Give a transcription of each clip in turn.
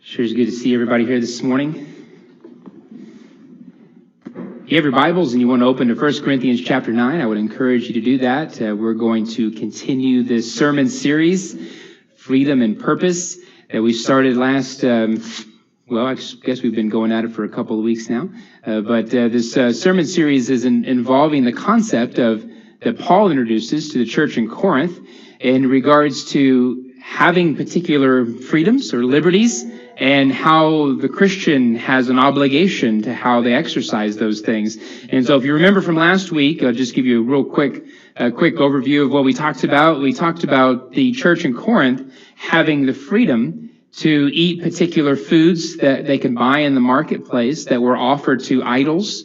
Sure is good to see everybody here this morning. If you have your Bibles and you want to open to 1 Corinthians chapter 9, I would encourage you to do that. We're going to continue this sermon series, Freedom and Purpose, that we started last, I guess we've been going at it for a couple of weeks now. But this sermon series is involving the concept that Paul introduces to the church in Corinth in regards to having particular freedoms or liberties, and how the Christian has an obligation to how they exercise those things. And so if you remember from last week, I'll just give you a real quick overview of what we talked about. We talked about the church in Corinth having the freedom to eat particular foods that they could buy in the marketplace that were offered to idols,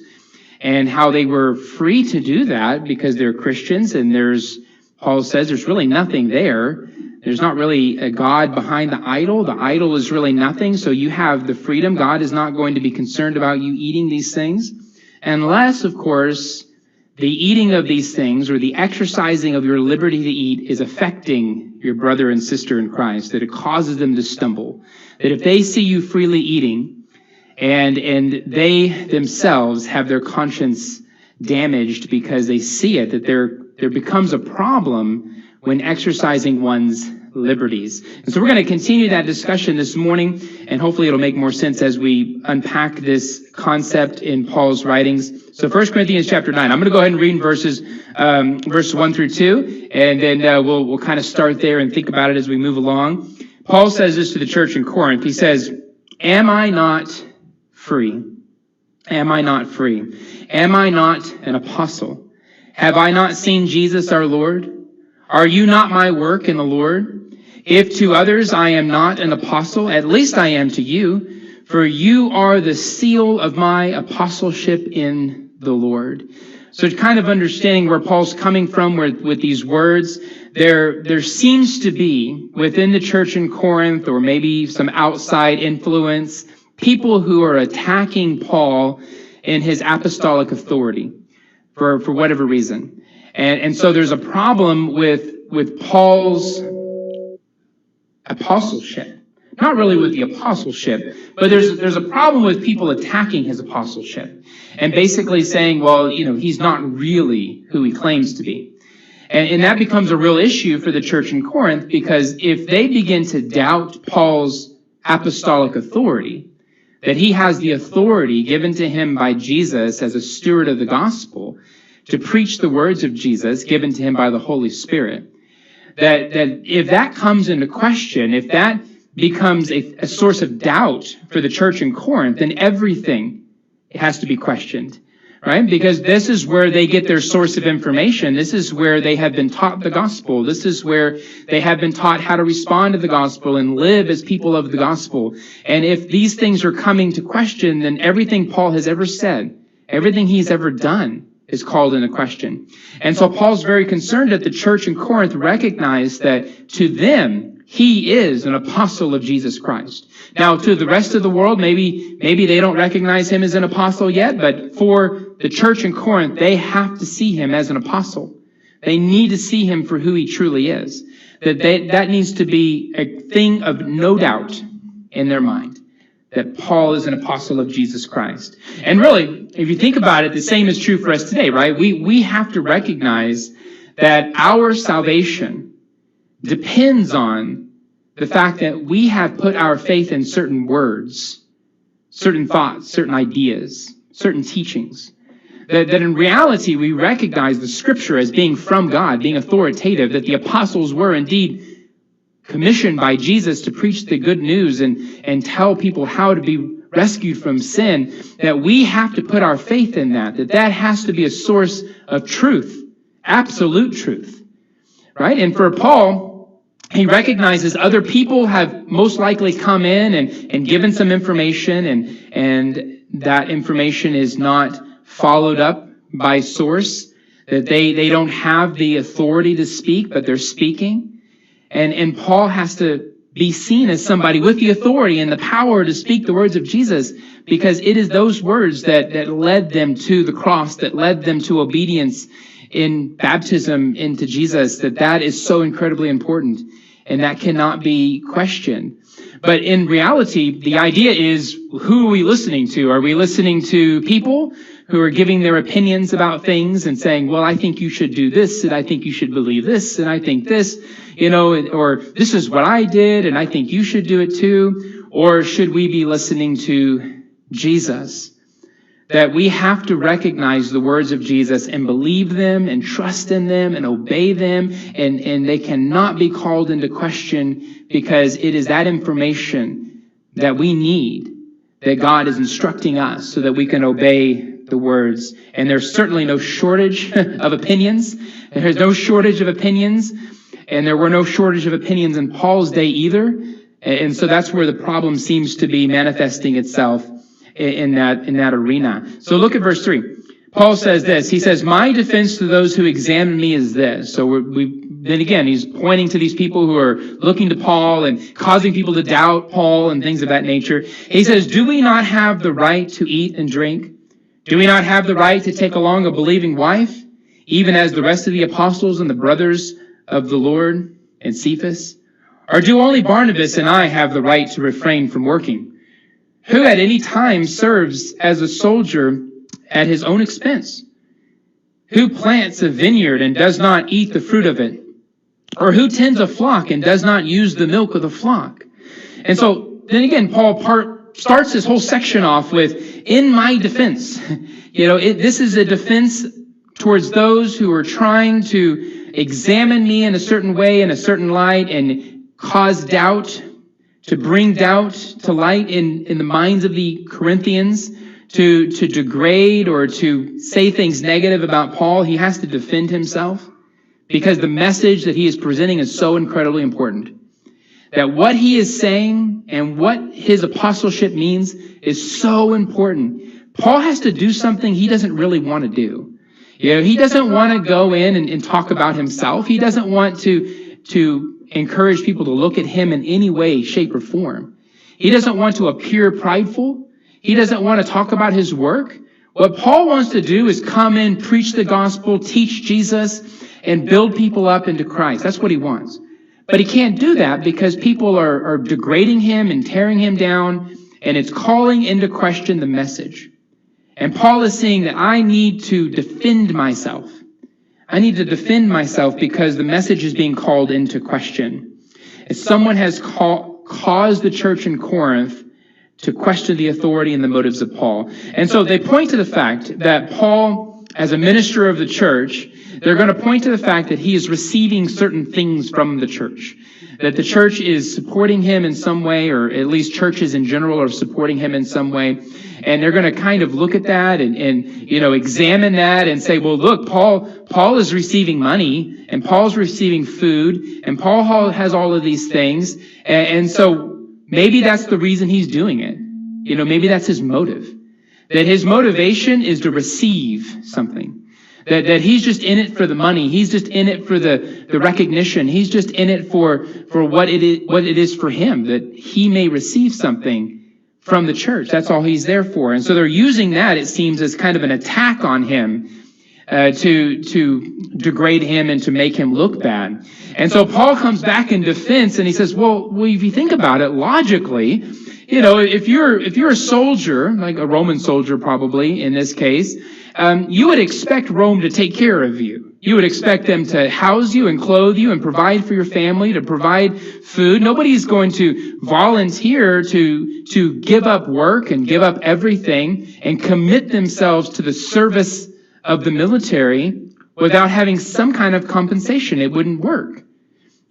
and how they were free to do that because they're Christians, and Paul says there's really nothing there. There's not really a God behind the idol. The idol is really nothing. So you have the freedom. God is not going to be concerned about you eating these things, unless, of course, the eating of these things or the exercising of your liberty to eat is affecting your brother and sister in Christ, that it causes them to stumble. That if they see you freely eating and they themselves have their conscience damaged because they see it, that there becomes a problem when exercising one's liberties. And so we're going to continue that discussion this morning, and hopefully it'll make more sense as we unpack this concept in Paul's writings. So 1 Corinthians chapter 9, I'm going to go ahead and read verse 1 through 2, and then we'll kind of start there and think about it as we move along. Paul says this to the church in Corinth. He says, "Am I not free? Am I not free? Am I not an apostle? Have I not seen Jesus our Lord? Are you not my work in the Lord? If to others I am not an apostle, at least I am to you, for you are the seal of my apostleship in the Lord." So it's kind of understanding where Paul's coming from with these words. There seems to be within the church in Corinth, or maybe some outside influence, people who are attacking Paul in his apostolic authority for whatever reason. And so there's a problem with Paul's apostleship. Not really with the apostleship, but there's a problem with people attacking his apostleship and basically saying, well, he's not really who he claims to be. And that becomes a real issue for the church in Corinth, because if they begin to doubt Paul's apostolic authority, that he has the authority given to him by Jesus as a steward of the gospel to preach the words of Jesus given to him by the Holy Spirit, that if that comes into question, if that becomes a source of doubt for the church in Corinth, then everything has to be questioned, right? Because this is where they get their source of information. This is where they have been taught the gospel. This is where they have been taught how to respond to the gospel and live as people of the gospel. And if these things are coming to question, then everything Paul has ever said, everything he's ever done, is called into question. And so Paul's very concerned that the church in Corinth recognized that to them, he is an apostle of Jesus Christ. Now, to the rest of the world, maybe they don't recognize him as an apostle yet, but for the church in Corinth, they have to see him as an apostle. They need to see him for who he truly is. That needs to be a thing of no doubt in their mind, that Paul is an apostle of Jesus Christ. And really, if you think about it, the same is true for us today, right? We have to recognize that our salvation depends on the fact that we have put our faith in certain words, certain thoughts, certain ideas, certain teachings. That in reality, we recognize the Scripture as being from God, being authoritative, that the apostles were indeed commissioned by Jesus to preach the good news and tell people how to be rescued from sin, that we have to put our faith in that has to be a source of truth, absolute truth, right? And for Paul, he recognizes other people have most likely come in and given some information, and that information is not followed up by source, that they don't have the authority to speak, but they're speaking. And Paul has to be seen as somebody with the authority and the power to speak the words of Jesus, because it is those words that led them to the cross, that led them to obedience in baptism into Jesus, that is so incredibly important, and that cannot be questioned. But in reality, the idea is, who are we listening to? Are we listening to people who are giving their opinions about things and saying, well, I think you should do this, and I think you should believe this, and I think this, or this is what I did, and I think you should do it too? Or should we be listening to Jesus? That we have to recognize the words of Jesus and believe them and trust in them and obey them, and they cannot be called into question, because it is that information that we need, that God is instructing us so that we can obey the words. And there's certainly no shortage of opinions. There's no shortage of opinions, and there were no shortage of opinions in Paul's day either. And so that's where the problem seems to be manifesting itself in that arena. So look at verse 3. Paul says this. He says, my defense to those who examine me is this. So then again, he's pointing to these people who are looking to Paul and causing people to doubt Paul and things of that nature. He says, do we not have the right to eat and drink? Do we not have the right to take along a believing wife, even as the rest of the apostles and the brothers of the Lord and Cephas? Or do only Barnabas and I have the right to refrain from working? Who at any time serves as a soldier at his own expense? Who plants a vineyard and does not eat the fruit of it? Or who tends a flock and does not use the milk of the flock? And so then again, Paul starts this whole section off with, in my defense. This is a defense towards those who are trying to examine me in a certain way, in a certain light, and cause doubt, to bring doubt to light in the minds of the Corinthians, to degrade or to say things negative about Paul. He has to defend himself, because the message that he is presenting is so incredibly important. That what he is saying and what his apostleship means is so important. Paul has to do something he doesn't really want to do. He doesn't want to go in and talk about himself. He doesn't want to encourage people to look at him in any way, shape, or form. He doesn't want to appear prideful. He doesn't want to talk about his work. What Paul wants to do is come in, preach the gospel, teach Jesus, and build people up into Christ. That's what he wants. But he can't do that because people are degrading him and tearing him down, and it's calling into question the message. And Paul is saying that I need to defend myself. I need to defend myself because the message is being called into question. As someone has caused the church in Corinth to question the authority and the motives of Paul. And so they point to the fact that Paul, as a minister of the church, they're going to point to the fact that he is receiving certain things from the church. That the church is supporting him in some way, or at least churches in general are supporting him in some way. And they're going to kind of look at that and examine that and say, well, look, Paul is receiving money, and Paul's receiving food, and Paul has all of these things. And so maybe that's the reason he's doing it. Maybe that's his motive. That his motivation is to receive something. That he's just in it for the money. He's just in it for the recognition. He's just in it for what it is for him, that he may receive something from the church. That's all he's there for. And so they're using that, it seems, as kind of an attack on him, to degrade him and to make him look bad. And so Paul comes back in defense and he says, well, if you think about it logically, if you're a soldier, like a Roman soldier probably in this case, you would expect Rome to take care of you. You would expect them to house you and clothe you and provide for your family, to provide food. Nobody's going to volunteer to give up work and give up everything and commit themselves to the service of the military without having some kind of compensation. It wouldn't work.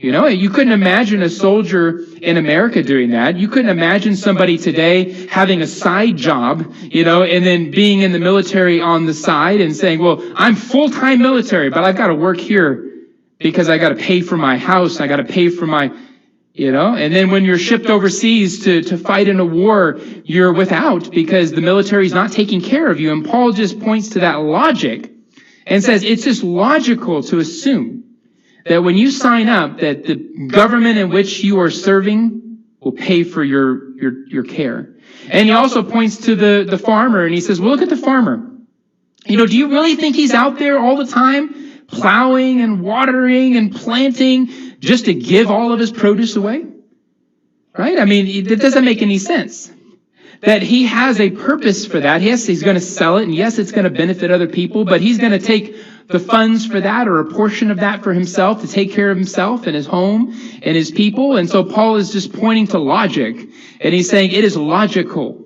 You couldn't imagine a soldier in America doing that. You couldn't imagine somebody today having a side job, and then being in the military on the side and saying, well, I'm full-time military, but I've got to work here because I got to pay for my house. I got to pay for my, and then when you're shipped overseas to fight in a war, you're without because the military is not taking care of you. And Paul just points to that logic and says it's just logical to assume that when you sign up, that the government in which you are serving will pay for your care. And he also points to the farmer, and he says, well, look at the farmer. Do you really think he's out there all the time plowing and watering and planting just to give all of his produce away? right? I mean, it doesn't make any sense. That he has a purpose for that. Yes, he's going to sell it, and yes, it's going to benefit other people, but he's going to take the funds for that or a portion of that for himself to take care of himself and his home and his people. And so Paul is just pointing to logic, and he's saying it is logical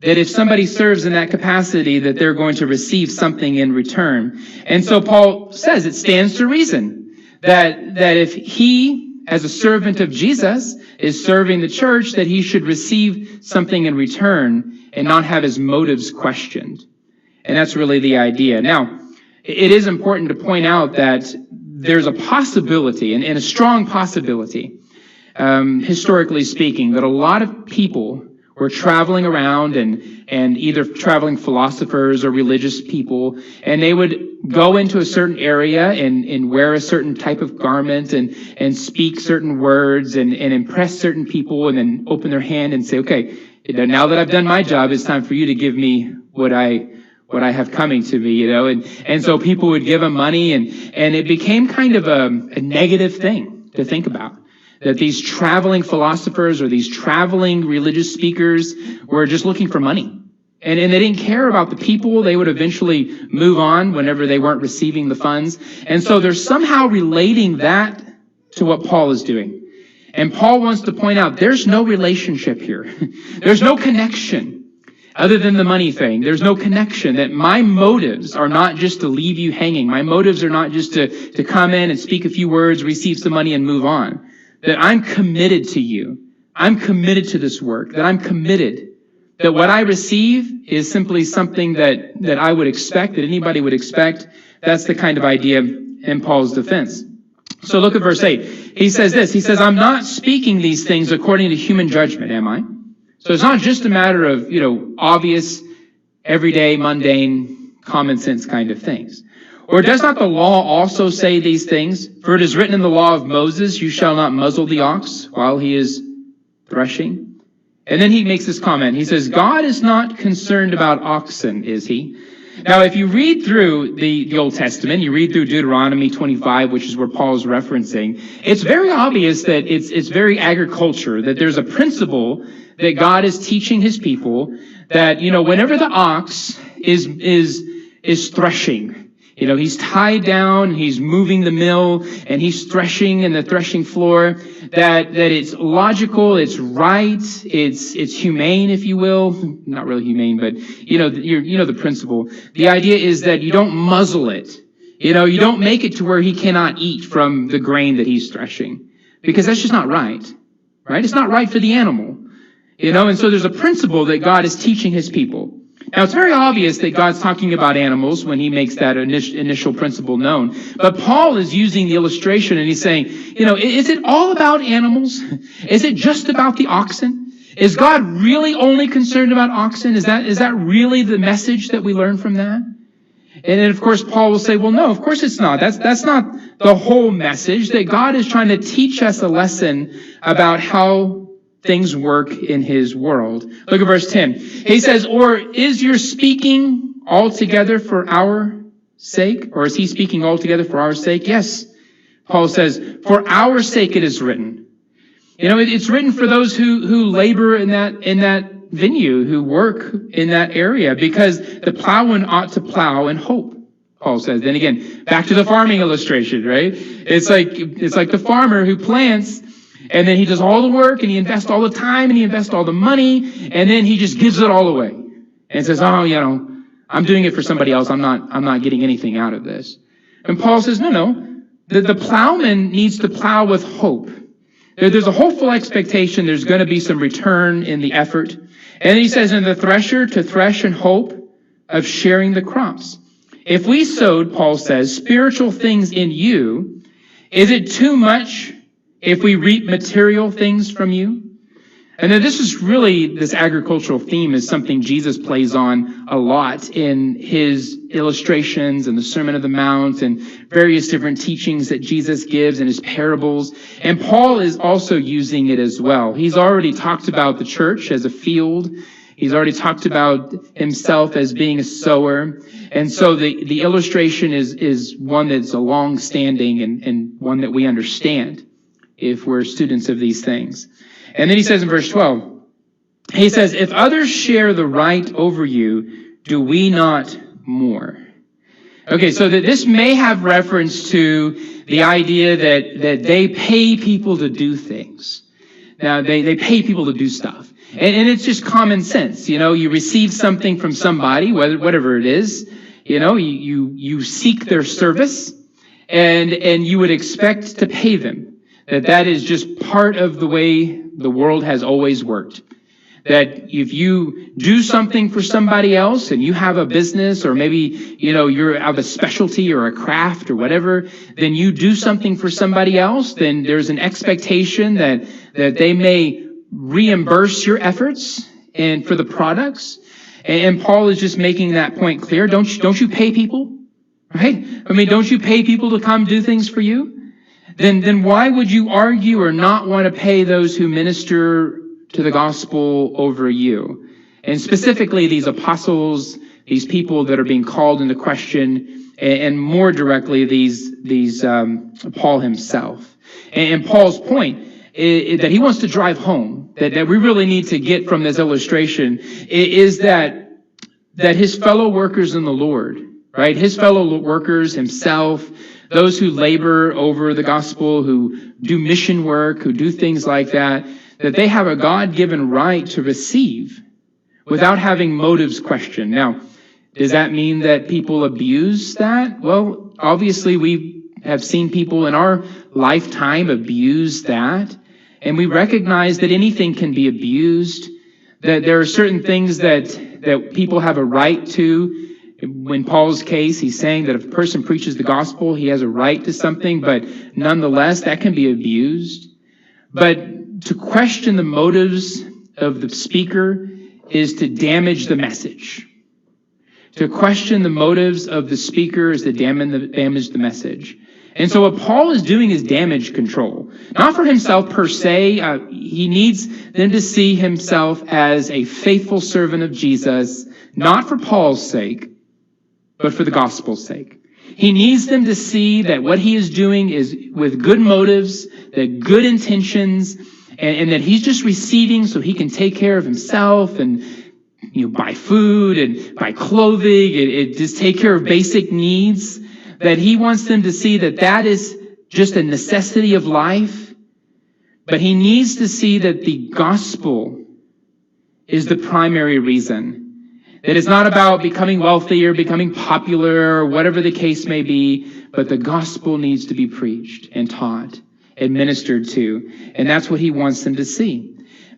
that if somebody serves in that capacity, that they're going to receive something in return. And so Paul says it stands to reason that if he, as a servant of Jesus, is serving the church, that he should receive something in return and not have his motives questioned. And that's really the idea. Now, it is important to point out that there's a possibility, and a strong possibility, historically speaking, that a lot of people were traveling around and either traveling philosophers or religious people, and they would go into a certain area and wear a certain type of garment and speak certain words and impress certain people, and then open their hand and say, okay, now that I've done my job, it's time for you to give me what I have coming to me, and so people would give them money, and it became kind of a negative thing to think about. That these traveling philosophers or these traveling religious speakers were just looking for money. And they didn't care about the people. They would eventually move on whenever they weren't receiving the funds. And so they're somehow relating that to what Paul is doing. And Paul wants to point out there's no relationship here. There's no connection other than the money thing. There's no connection. That my motives are not just to leave you hanging. My motives are not just to come in and speak a few words, receive some money, and move on. That I'm committed to you. I'm committed to this work. That I'm committed. That what I receive is simply something that I would expect, that anybody would expect. That's the kind of idea in Paul's defense. So look at verse 8. He says this. He says, I'm not speaking these things according to human judgment, am I? So it's not just a matter of, obvious, everyday, mundane, common sense kind of things. Or does not the law also say these things? For it is written in the law of Moses, you shall not muzzle the ox while he is threshing. And then he makes this comment. He says, God is not concerned about oxen, is he? Now, if you read through the Old Testament, you read through Deuteronomy 25, which is where Paul's referencing, it's very obvious that it's very agriculture, that there's a principle that God is teaching his people that, whenever the ox is threshing, he's tied down, he's moving the mill, and he's threshing in the threshing floor, that it's logical, it's right, it's humane, if you will. Not really humane, but the principle. The idea is that you don't muzzle it. You don't make it to where he cannot eat from the grain that he's threshing. Because that's just not right. Right? It's not right for the animal. And so there's a principle that God is teaching his people. Now, it's very obvious that God's talking about animals when he makes that initial principle known. But Paul is using the illustration, and he's saying, is it all about animals? Is it just about the oxen? Is God really only concerned about oxen? Is that really the message that we learn from that? And then, of course, Paul will say, well, no, of course it's not. That's not the whole message. That God is trying to teach us a lesson about how things work in his world. Look at verse 10. He says, or is your speaking altogether for our sake? Or is he speaking altogether for our sake? Yes. Paul says, for our sake it is written. It's written for those who labor in that venue, who work in that area, because the plowman ought to plow in hope, Paul says. Then again, back to the farming illustration, right? It's like the farmer who plants, and then he does all the work, and he invests all the time, and he invests all the money, and then he just gives it all away. And says, I'm doing it for somebody else. I'm not getting anything out of this. And Paul says, no. The plowman needs to plow with hope. There's a hopeful expectation there's going to be some return in the effort. And then he says, and the thresher to thresh in hope of sharing the crops. If we sowed, Paul says, spiritual things in you, is it too much if we reap material things from you? And then this agricultural theme is something Jesus plays on a lot in his illustrations and the Sermon on the Mount and various different teachings that Jesus gives in his parables. And Paul is also using it as well. He's already talked about the church as a field. He's already talked about himself as being a sower. And so the illustration is one that's a long-standing and one that we understand if we're students of these things. And then he says in verse 12, he says, if others share the right over you, do we not more? Okay, so that this may have reference to the idea that they pay people to do things. Now, they pay people to do stuff. And it's just common sense. You receive something from somebody, whatever it is, you seek their service, and you would expect to pay them. That is just part of the way the world has always worked. That if you do something for somebody else and you have a business, or maybe, you're of a specialty or a craft or whatever, then you do something for somebody else, then there's an expectation that they may reimburse your efforts and for the products. And Paul is just making that point clear. Don't you pay people? Right? Don't you pay people to come do things for you? Then why would you argue or not want to pay those who minister to the gospel over you? And specifically these apostles, these people that are being called into question, and more directly these Paul himself. And Paul's point is that he wants to drive home, that we really need to get from this illustration, is that his fellow workers in the Lord, right? His fellow workers, himself, those who labor over the gospel, who do mission work, who do things like that they have a God-given right to receive without having motives questioned. Now, does that mean that people abuse that? Well, obviously we have seen people in our lifetime abuse that, and we recognize that anything can be abused, that there are certain things that people have a right to. In Paul's case, he's saying that if a person preaches the gospel, he has a right to something, but nonetheless, that can be abused. But to question the motives of the speaker is to damage the message. To question the motives of the speaker is to damage the message. And so what Paul is doing is damage control. Not for himself per se. He needs them to see himself as a faithful servant of Jesus, not for Paul's sake, but for the gospel's sake. He needs them to see that what he is doing is with good motives, that good intentions, and that he's just receiving so he can take care of himself and buy food and buy clothing and just take care of basic needs. That he wants them to see that is just a necessity of life. But he needs to see that the gospel is the primary reason. That it's not about becoming wealthy or becoming popular or whatever the case may be, but the gospel needs to be preached and taught, administered to. And that's what he wants them to see.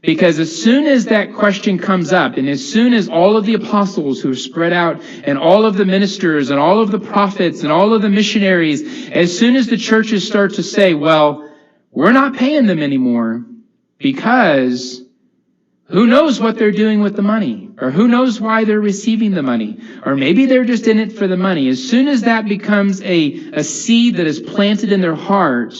Because as soon as that question comes up, and as soon as all of the apostles who are spread out, and all of the ministers, and all of the prophets, and all of the missionaries, as soon as the churches start to say, well, we're not paying them anymore because who knows what they're doing with the money, or who knows why they're receiving the money, or maybe they're just in it for the money. As soon as that becomes a seed that is planted in their heart,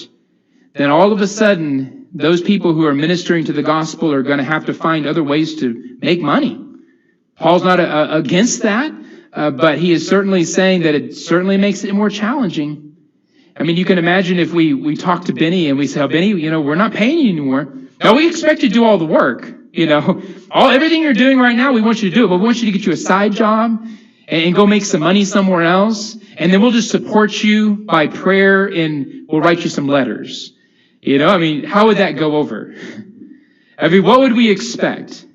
then all of a sudden, those people who are ministering to the gospel are going to have to find other ways to make money. Paul's not against that, but he is certainly saying that it certainly makes it more challenging. You can imagine if we talk to Benny and we say, oh, Benny, we're not paying you anymore. Now, we expect you to do all the work. Everything you're doing right now, we want you to do it, but we want you to get you a side job and go make some money somewhere else. And then we'll just support you by prayer and we'll write you some letters. How would that go over? What would we expect?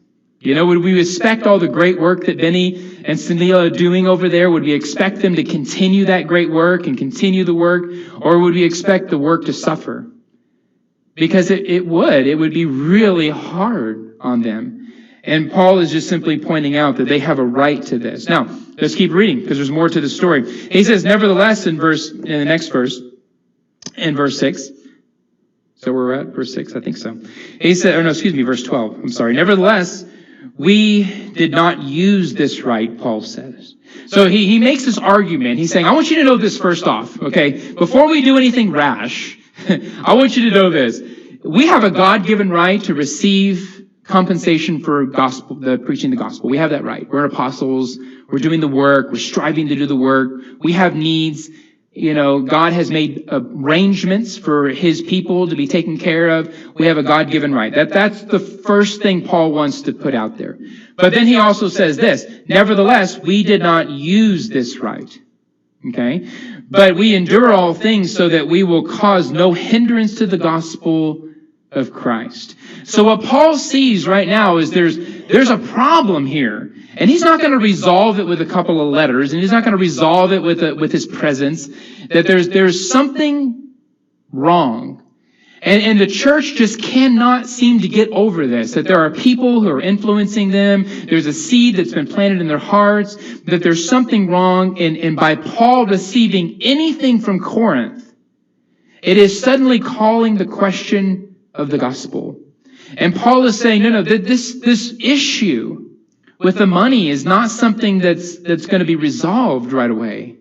Would we expect all the great work that Benny and Sunila are doing over there? Would we expect them to continue that great work and continue the work? Or would we expect the work to suffer? Because it would be really hard on them. And Paul is just simply pointing out that they have a right to this. Now, let's keep reading because there's more to the story. He says, nevertheless, in the next verse, in verse 6, so we're at verse 6, I think so. He said, verse 12. I'm sorry. Nevertheless, we did not use this right, Paul says. So he makes this argument. He's saying, I want you to know this first off, okay? Before we do anything rash, I want you to know this. We have a God-given right to receive compensation for preaching the gospel. We have that right. We're apostles. We're doing the work. We're striving to do the work. We have needs. God has made arrangements for his people to be taken care of. We have a God-given right. That's the first thing Paul wants to put out there. But then he also says this, nevertheless, we did not use this right. Okay? But we endure all things so that we will cause no hindrance to the gospel of Christ. So what Paul sees right now is there's a problem here. And he's not going to resolve it with a couple of letters, and he's not going to resolve it with his presence, that there's something wrong. And the church just cannot seem to get over this, that there are people who are influencing them. There's a seed that's been planted in their hearts, that there's something wrong. And by Paul receiving anything from Corinth, it is suddenly calling the question of the gospel. And Paul is saying, no, this issue with the money is not something that's going to be resolved right away.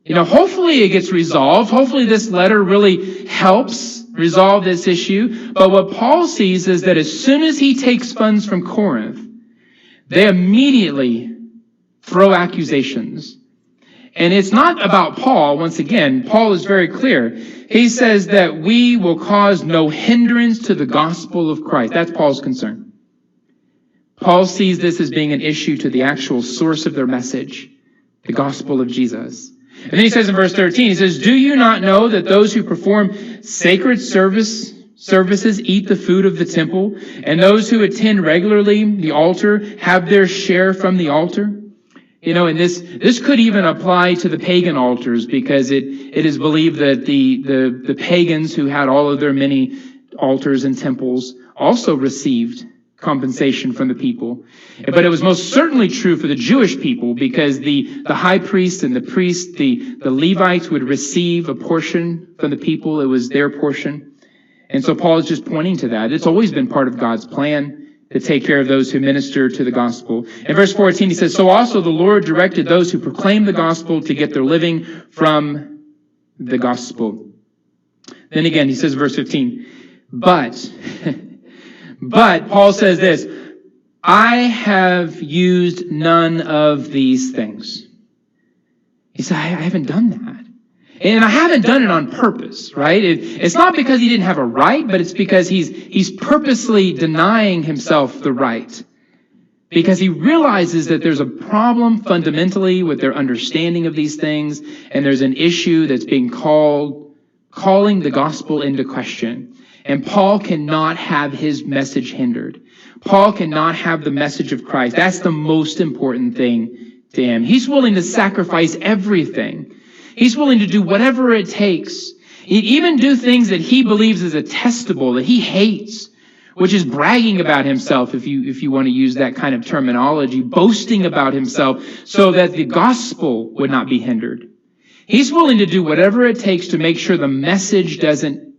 Hopefully it gets resolved. Hopefully this letter really helps resolve this issue. But what Paul sees is that as soon as he takes funds from Corinth, they immediately throw accusations. And it's not about Paul. Once again, Paul is very clear. He says that we will cause no hindrance to the gospel of Christ. That's Paul's concern. Paul sees this as being an issue to the actual source of their message, the gospel of Jesus. And then he says in verse 13, he says, do you not know that those who perform sacred services eat the food of the temple, and those who attend regularly the altar have their share from the altar? And this could even apply to the pagan altars, because it is believed that the pagans who had all of their many altars and temples also received compensation from the people. But it was most certainly true for the Jewish people, because the high priest and the priest, the Levites would receive a portion from the people. It was their portion. And so Paul is just pointing to that. It's always been part of God's plan to take care of those who minister to the gospel. In verse 14, he says, so also the Lord directed those who proclaim the gospel to get their living from the gospel. Then again, he says, verse 15, But Paul says this, I have used none of these things. He said, I haven't done that. And I haven't done it on purpose, right? It's not because he didn't have a right, but it's because he's purposely denying himself the right. Because he realizes that there's a problem fundamentally with their understanding of these things, and there's an issue that's being calling the gospel into question. And Paul cannot have his message hindered. Paul cannot have the message of Christ. That's the most important thing to him. He's willing to sacrifice everything. He's willing to do whatever it takes. He'd even do things that he believes is detestable, that he hates, which is bragging about himself, if you want to use that kind of terminology, boasting about himself so that the gospel would not be hindered. He's willing to do whatever it takes to make sure the message doesn't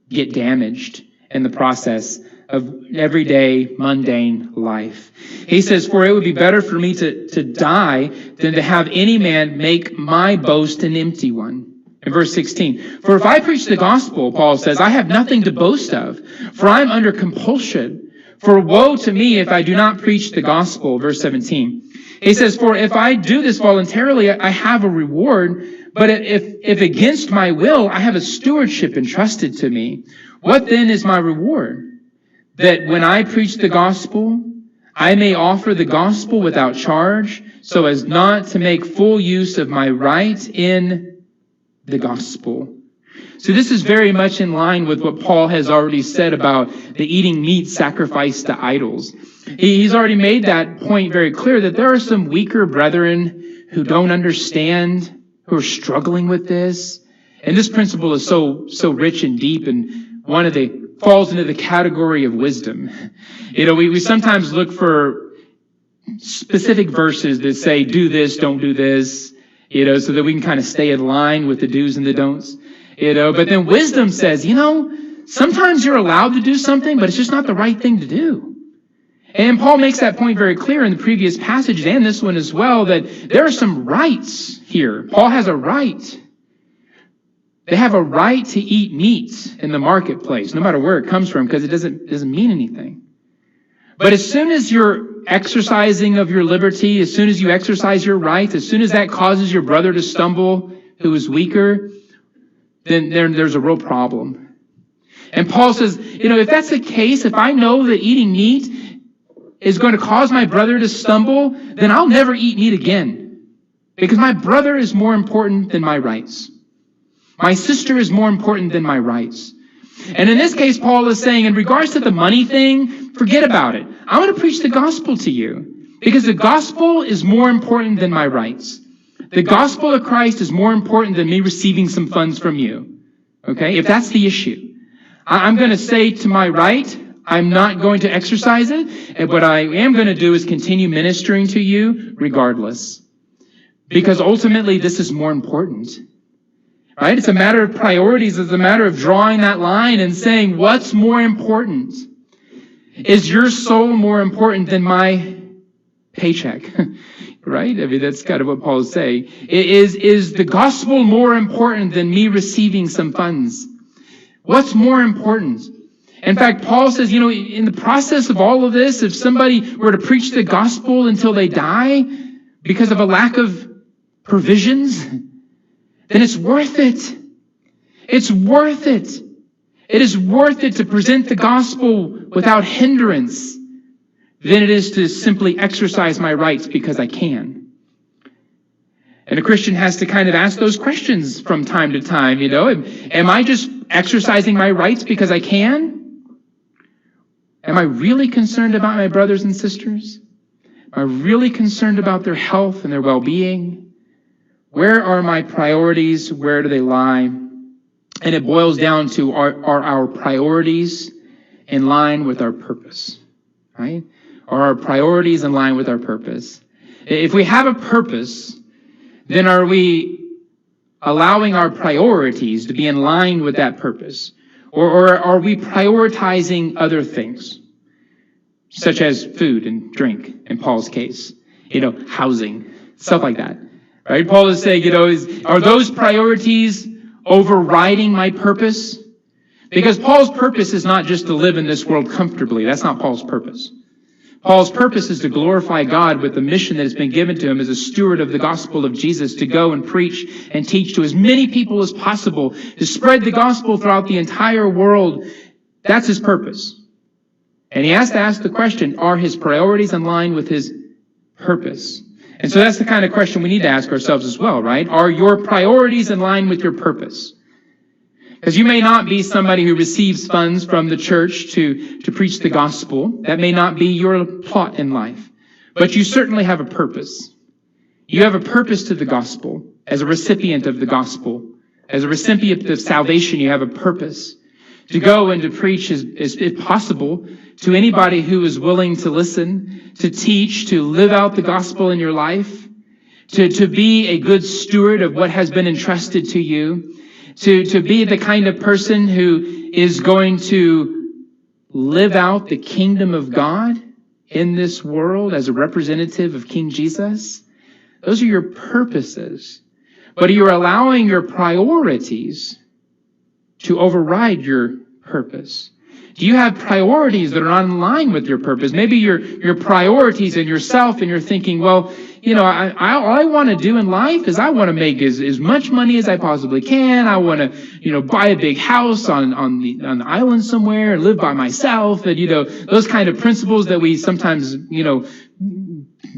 get damaged in the process of everyday mundane life. He says, for it would be better for me to die than to have any man make my boast an empty one. In verse 16, for if I preach the gospel, Paul says, I have nothing to boast of, for I am under compulsion. For woe to me if I do not preach the gospel. Verse 17, he says, for if I do this voluntarily, I have a reward. But if against my will, I have a stewardship entrusted to me. What then is my reward? That when I preach the gospel, I may offer the gospel without charge, so as not to make full use of my right in the gospel. So this is very much in line with what Paul has already said about the eating meat sacrificed to idols. He's already made that point very clear, that there are some weaker brethren who don't understand, who are struggling with this. And this principle is so rich and deep, and falls into the category of wisdom. We sometimes look for specific verses that say, do this, don't do this, so that we can kind of stay in line with the do's and the don'ts. But then wisdom says, sometimes you're allowed to do something, but it's just not the right thing to do. And Paul makes that point very clear in the previous passage and this one as well, that there are some rights here. Paul has a right. They have a right to eat meat in the marketplace, no matter where it comes from, because it doesn't mean anything. But as soon as you're exercising of your liberty, as soon as you exercise your rights, as soon as that causes your brother to stumble, who is weaker, then there's a real problem. And Paul says, if that's the case, if I know that eating meat is going to cause my brother to stumble, then I'll never eat meat again. Because my brother is more important than my rights. My sister is more important than my rights. And in this case, Paul is saying, in regards to the money thing, forget about it. I'm going to preach the gospel to you. Because the gospel is more important than my rights. The gospel of Christ is more important than me receiving some funds from you. Okay? If that's the issue. I'm going to say to my right, I'm not going to exercise it. And what I am going to do is continue ministering to you regardless. Because ultimately, this is more important. Right? It's a matter of priorities. It's a matter of drawing that line and saying, what's more important? Is your soul more important than my paycheck? Right? I mean, that's kind of what Paul's saying. Is the gospel more important than me receiving some funds? What's more important? In fact, Paul says, in the process of all of this, if somebody were to preach the gospel until they die because of a lack of provisions, then it's worth it. It's worth it. It is worth it to present the gospel without hindrance than it is to simply exercise my rights because I can. And a Christian has to kind of ask those questions from time to time, Am I just exercising my rights because I can? Am I really concerned about my brothers and sisters? Am I really concerned about their health and their well-being? Where are my priorities? Where do they lie? And it boils down to, are our priorities in line with our purpose? Right? Are our priorities in line with our purpose? If we have a purpose, then are we allowing our priorities to be in line with that purpose? Or are we prioritizing other things, such as food and drink, in Paul's case, housing, stuff like that? Right? Paul is saying, are those priorities overriding my purpose? Because Paul's purpose is not just to live in this world comfortably. That's not Paul's purpose. Paul's purpose is to glorify God with the mission that has been given to him as a steward of the gospel of Jesus, to go and preach and teach to as many people as possible, to spread the gospel throughout the entire world. That's his purpose. And he has to ask the question, are his priorities in line with his purpose? And so that's the kind of question we need to ask ourselves as well, right? Are your priorities in line with your purpose? Because you may not be somebody who receives funds from the church to preach the gospel. That may not be your plot in life. But you certainly have a purpose. You have a purpose to the gospel. As a recipient of the gospel, as a recipient of salvation, you have a purpose to go and to preach, if possible, to anybody who is willing to listen, to teach, to live out the gospel in your life, to be a good steward of what has been entrusted to you, to be the kind of person who is going to live out the kingdom of God in this world as a representative of King Jesus. Those are your purposes. But you're allowing your priorities to override your purpose. Do you have priorities that are not in line with your purpose? Maybe your priorities and yourself, and you're thinking, well, all I want to do in life is I want to make as much money as I possibly can. I want to, buy a big house on the island somewhere and live by myself. And, those kind of principles that we sometimes,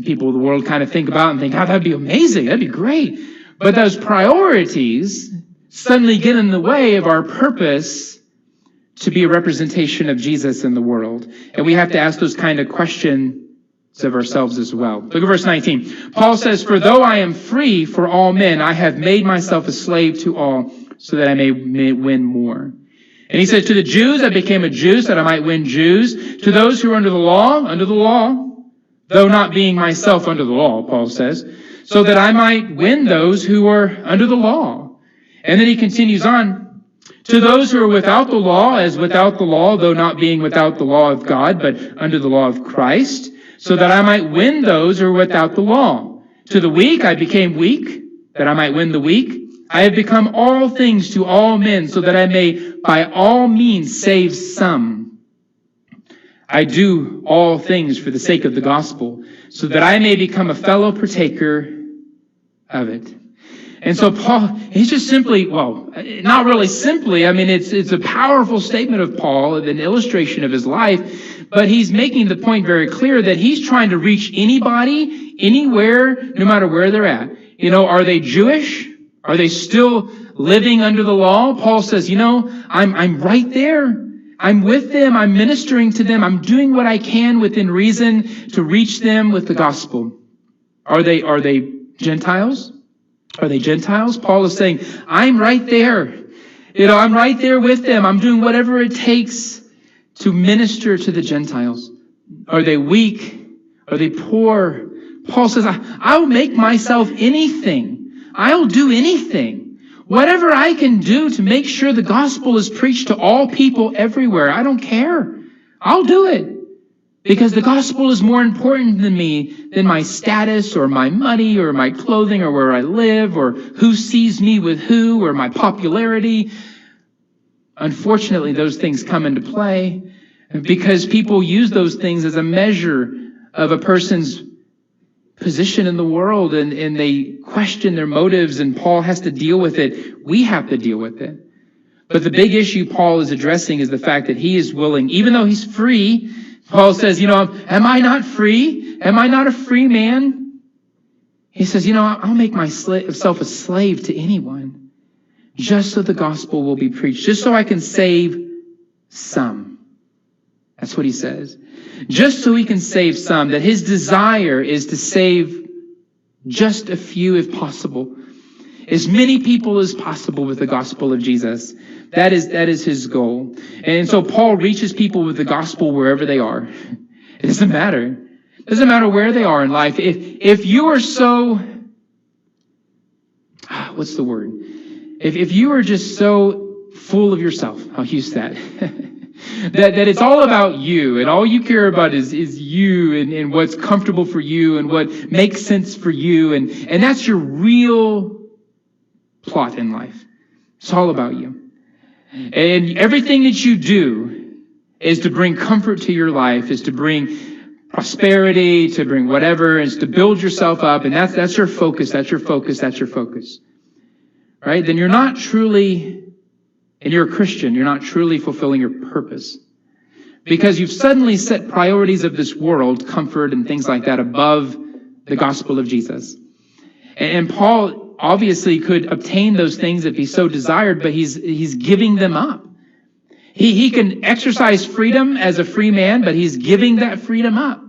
people of the world kind of think about and think, oh, that'd be amazing. That'd be great. But those priorities suddenly get in the way of our purpose to be a representation of Jesus in the world. And we have to ask those kind of questions of ourselves as well. Look at verse 19. Paul says, "For though I am free for all men, I have made myself a slave to all, so that I may win more." And he says, "To the Jews I became a Jew, so that I might win Jews. To those who are under the law, though not being myself under the law," Paul says, "so that I might win those who are under the law." And then he continues on, "To those who are without the law, as without the law, though not being without the law of God, but under the law of Christ, so that I might win those who are without the law. To the weak I became weak, that I might win the weak. I have become all things to all men, so that I may by all means save some. I do all things for the sake of the gospel, so that I may become a fellow partaker of it." And so Paul, he's just simply, well, not really simply, I mean, it's a powerful statement of Paul, an illustration of his life, but he's making the point very clear that he's trying to reach anybody, anywhere, no matter where they're at. You know, are they Jewish? Are they still living under the law? Paul says, you know, I'm right there. I'm with them. I'm ministering to them. I'm doing what I can within reason to reach them with the gospel. Are they Gentiles? Are they Gentiles? Paul is saying, I'm right there. You know, I'm right there with them. I'm doing whatever it takes to minister to the Gentiles. Are they weak? Are they poor? Paul says, I'll make myself anything. I'll do anything. Whatever I can do to make sure the gospel is preached to all people everywhere. I don't care. I'll do it. Because the gospel is more important than me, than my status or my money or my clothing or where I live or who sees me with who or my popularity. Unfortunately, those things come into play because people use those things as a measure of a person's position in the world, and they question their motives, and Paul has to deal with it. We have to deal with it. But the big issue Paul is addressing is the fact that he is willing, even though he's free. Paul says, you know, am I not free? Am I not a free man? He says, you know, I'll make myself a slave to anyone just so the gospel will be preached, just so I can save some. That's what he says. Just so he can save some, that his desire is to save just a few if possible. As many people as possible with the gospel of Jesus. That is his goal. And so Paul reaches people with the gospel wherever they are. It doesn't matter. It doesn't matter where they are in life. If you are so, what's the word? If you are just so full of yourself, I'll use that. that it's all about you, and all you care about is you and what's comfortable for you and what makes sense for you, and that's your real plot in life. It's all about you. And everything that you do is to bring comfort to your life, is to bring prosperity, to bring whatever, is to build yourself up, and that's your focus, that's your focus, that's your focus. Right? Then you're not truly, and you're a Christian, you're not truly fulfilling your purpose. Because you've suddenly set priorities of this world, comfort and things like that, above the gospel of Jesus. And Paul obviously could obtain those things if he so desired, but he's giving them up. He can exercise freedom as a free man, but he's giving that freedom up.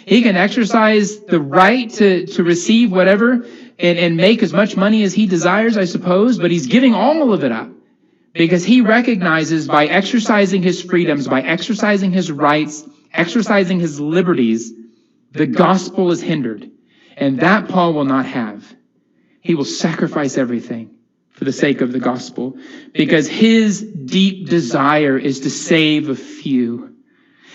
He can exercise the right to receive whatever and make as much money as he desires, I suppose, but he's giving all of it up. Because he recognizes by exercising his freedoms, by exercising his rights, exercising his liberties, the gospel is hindered. And that Paul will not have. He will sacrifice everything for the sake of the gospel because his deep desire is to save a few.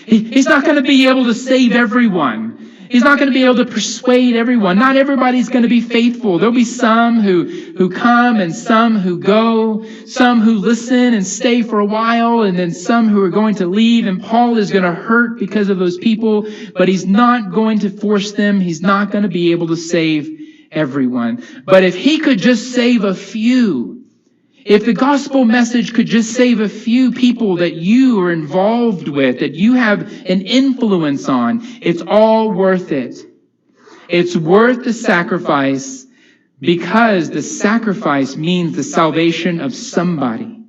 He's not going to be able to save everyone. He's not going to be able to persuade everyone. Not everybody's going to be faithful. There'll be some who come and some who go, some who listen and stay for a while, and then some who are going to leave. And Paul is going to hurt because of those people, but he's not going to force them. He's not going to be able to save everyone. But if he could just save a few, if the gospel message could just save a few people that you are involved with, that you have an influence on, it's all worth it. It's worth the sacrifice because the sacrifice means the salvation of somebody.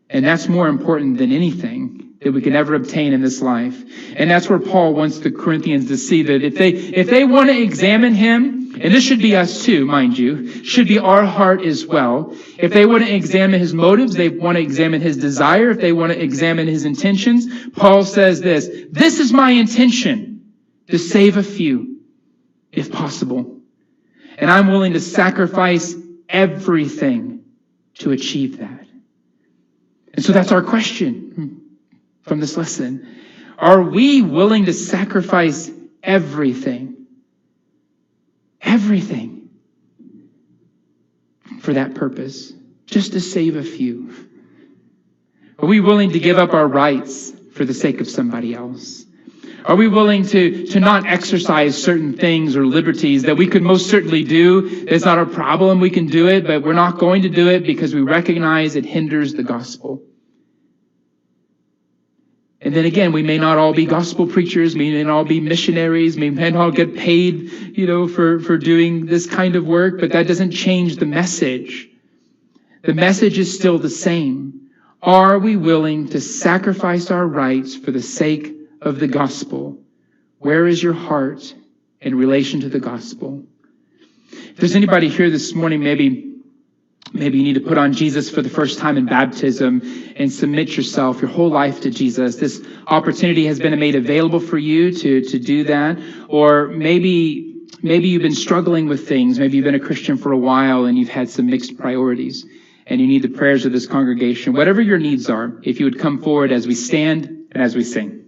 And that's more important than anything that we can ever obtain in this life. And that's where Paul wants the Corinthians to see that if they want to examine him, and this should be us too, mind you, should be our heart as well. If they want to examine his motives, they want to examine his desire, if they want to examine his intentions, Paul says this is my intention, to save a few, if possible. And I'm willing to sacrifice everything to achieve that. And so that's our question from this lesson. Are we willing to sacrifice everything? Everything for that purpose, just to save a few? Are we willing to give up our rights for the sake of somebody else? Are we willing to not exercise certain things or liberties that we could most certainly do? It's not a problem. We can do it, but we're not going to do it because we recognize it hinders the gospel. And then again, we may not all be gospel preachers. We may not all be missionaries. We may not all get paid, for doing this kind of work, but that doesn't change the message. The message is still the same. Are we willing to sacrifice our rights for the sake of the gospel? Where is your heart in relation to the gospel? If there's anybody here this morning, maybe you need to put on Jesus for the first time in baptism and submit yourself, your whole life to Jesus. This opportunity has been made available for you to do that. Or maybe you've been struggling with things. Maybe you've been a Christian for a while and you've had some mixed priorities and you need the prayers of this congregation. Whatever your needs are, if you would come forward as we stand and as we sing.